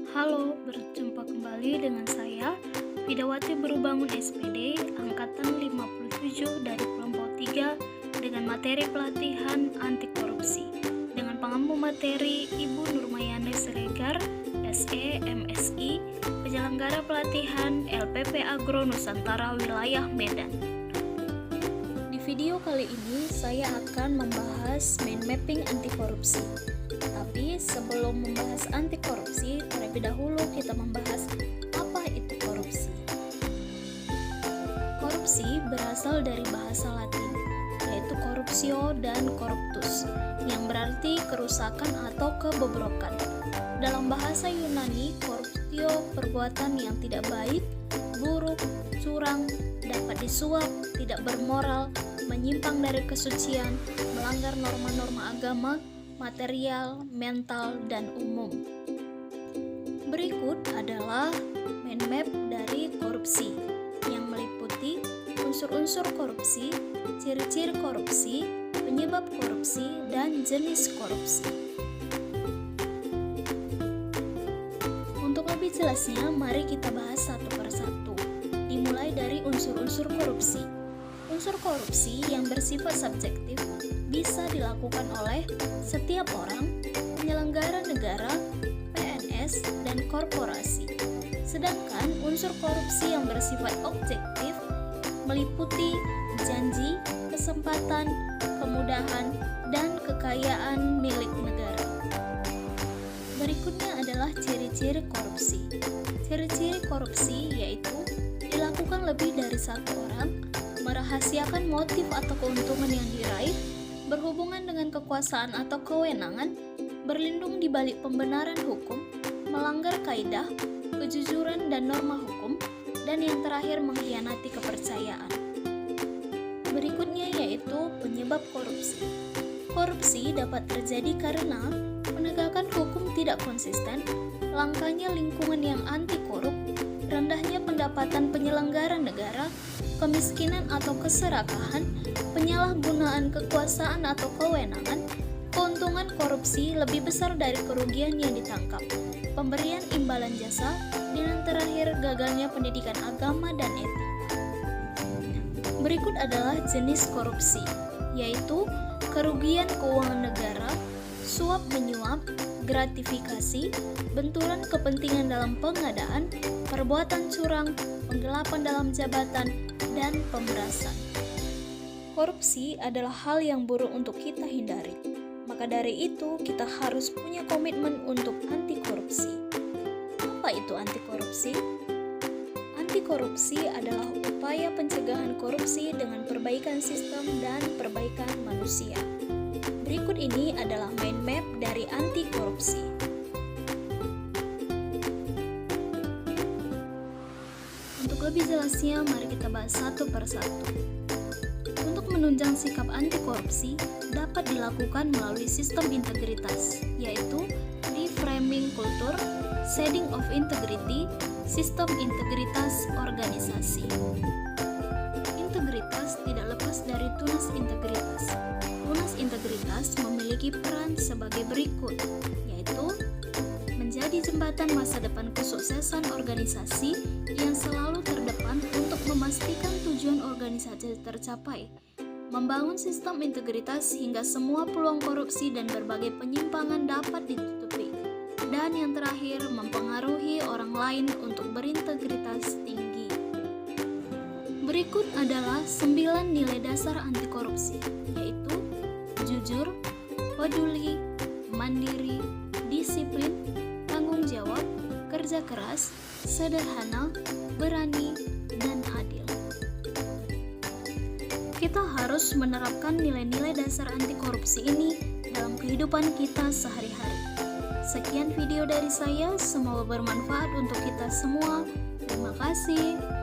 Halo, berjumpa kembali dengan saya, Widawati Berubangun SPD, Angkatan 57 dari kelompok 3 dengan materi pelatihan anti korupsi. Dengan pengampu materi Ibu Nurmayani Siregar, SE, MSI, penyelenggara pelatihan LPP Agro Nusantara Wilayah Medan. Di video kali ini saya akan membahas mind mapping anti korupsi. Tapi sebelum membahas anti korupsi, terlebih dahulu kita membahas apa itu korupsi. Korupsi berasal dari bahasa Latin, yaitu corruptio dan corruptus, yang berarti kerusakan atau kebobrokan. Dalam bahasa Yunani, corruptio perbuatan yang tidak baik, buruk, curang, dapat disuap, tidak bermoral, menyimpang dari kesucian, melanggar norma-norma agama, material, mental, dan umum. Berikut adalah mind map dari korupsi yang meliputi unsur-unsur korupsi, ciri-ciri korupsi, penyebab korupsi, dan jenis korupsi. Untuk lebih jelasnya, mari kita bahas satu persatu. Dimulai dari unsur-unsur korupsi. Unsur korupsi yang bersifat subjektif bisa dilakukan oleh setiap orang, penyelenggara negara, PNS, dan korporasi. Sedangkan unsur korupsi yang bersifat objektif meliputi janji, kesempatan, kemudahan, dan kekayaan milik negara. Berikutnya adalah ciri-ciri korupsi. Ciri-ciri korupsi yaitu dilakukan lebih dari satu orang, merahasiakan motif atau keuntungan yang diraih, berhubungan dengan kekuasaan atau kewenangan, berlindung di balik pembenaran hukum, melanggar kaidah, kejujuran dan norma hukum, dan yang terakhir mengkhianati kepercayaan. Berikutnya yaitu penyebab korupsi. Korupsi dapat terjadi karena penegakan hukum tidak konsisten, langkanya lingkungan yang anti korup, rendahnya pendapatan penyelenggara negara, kemiskinan atau keserakahan, penyalahgunaan kekuasaan atau kewenangan, keuntungan korupsi lebih besar dari kerugian yang ditangkap, pemberian imbalan jasa, dan yang terakhir gagalnya pendidikan agama dan etika. Berikut adalah jenis korupsi, yaitu kerugian keuangan negara, suap menyuap, gratifikasi, benturan kepentingan dalam pengadaan, perbuatan curang, penggelapan dalam jabatan, dan pemerasan. Korupsi adalah hal yang buruk untuk kita hindari. Maka dari itu, kita harus punya komitmen untuk anti korupsi. Apa itu anti korupsi? Anti korupsi adalah upaya pencegahan korupsi dengan perbaikan sistem dan perbaikan manusia. Berikut ini adalah mind map dari anti korupsi. Untuk lebih jelasnya, mari kita bahas satu persatu. Untuk menunjang sikap anti korupsi dapat dilakukan melalui sistem integritas, yaitu reframing kultur, setting of integrity, sistem integritas organisasi. Integritas tidak lepas dari tunas integritas. Tunas integritas memiliki peran sebagai berikut, yaitu menjadi jembatan masa depan kesuksesan organisasi yang selalu terdepan untuk memastikan tujuan organisasi tercapai, membangun sistem integritas hingga semua peluang korupsi dan berbagai penyimpangan dapat ditutupi, dan yang terakhir mempengaruhi orang lain untuk berintegritas tinggi. Berikut adalah 9 nilai dasar anti korupsi, yaitu jujur, peduli, mandiri, disiplin, tanggung jawab, kerja keras, sederhana, berani, dan adil. Kita harus menerapkan nilai-nilai dasar anti korupsi ini dalam kehidupan kita sehari-hari. Sekian video dari saya, semoga bermanfaat untuk kita semua. Terima kasih.